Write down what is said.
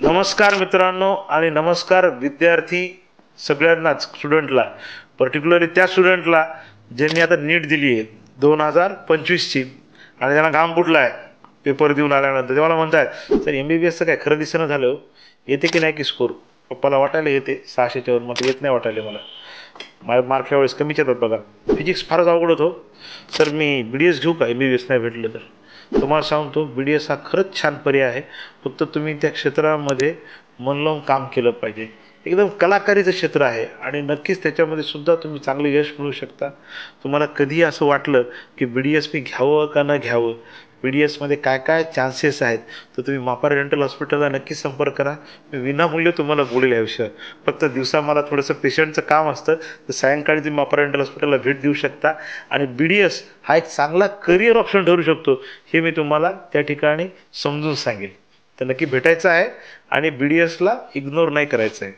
नमस्कार मित्रांनो आणि नमस्कार विद्यार्थी सगळ्यांनाच, स्टुडंटला, पर्टिक्युलरली त्या स्टुडंटला ज्यांनी आता नीट दिली आहे 2025ची आणि त्यांना घाम फुटला आहे पेपर देऊन आल्यानंतर. ते मला म्हणतात सर MBBSचं काय खरं दिसेना झालं हो, येते की नाही की स्कोर. पप्पाला वाटायला येते 600च्या वर, मग येत नाही वाटायला मला. माझे मार्क यावेळेस कमीच येतात बघा. फिजिक्स फारच अवघड होतो सर. मी BDS घेऊ का MBBS नाही भेटलं तर? तुम्हाला सांगतो BDS हा खरंच छान पर्याय आहे, फक्त तुम्ही त्या क्षेत्रामध्ये मन लावून काम केलं पाहिजे. एकदम कलाकारीचं क्षेत्र आहे आणि नक्कीच त्याच्यामध्ये सुद्धा तुम्ही चांगलं यश मिळवू शकता. तुम्हाला कधीही असं वाटलं की BDS मी घ्यावं का न घ्यावं, BDSमध्ये काय काय चान्सेस आहेत, तर तुम्ही मापार डेंटल हॉस्पिटलला नक्की संपर्क करा. मी विनामूल्य तुम्हाला बोलेल या विषयावर. फक्त दिवसा मला थोडंसं पेशंटचं काम असतं, तर सायंकाळी तुम्ही मापार डेंटल हॉस्पिटलला भेट देऊ शकता. आणि BDS हा एक चांगला करिअर ऑप्शन ठरू शकतो हे मी तुम्हाला त्या ठिकाणी समजून सांगेल. तर नक्की भेटायचं आहे आणि BDSला इग्नोर नाही करायचं आहे.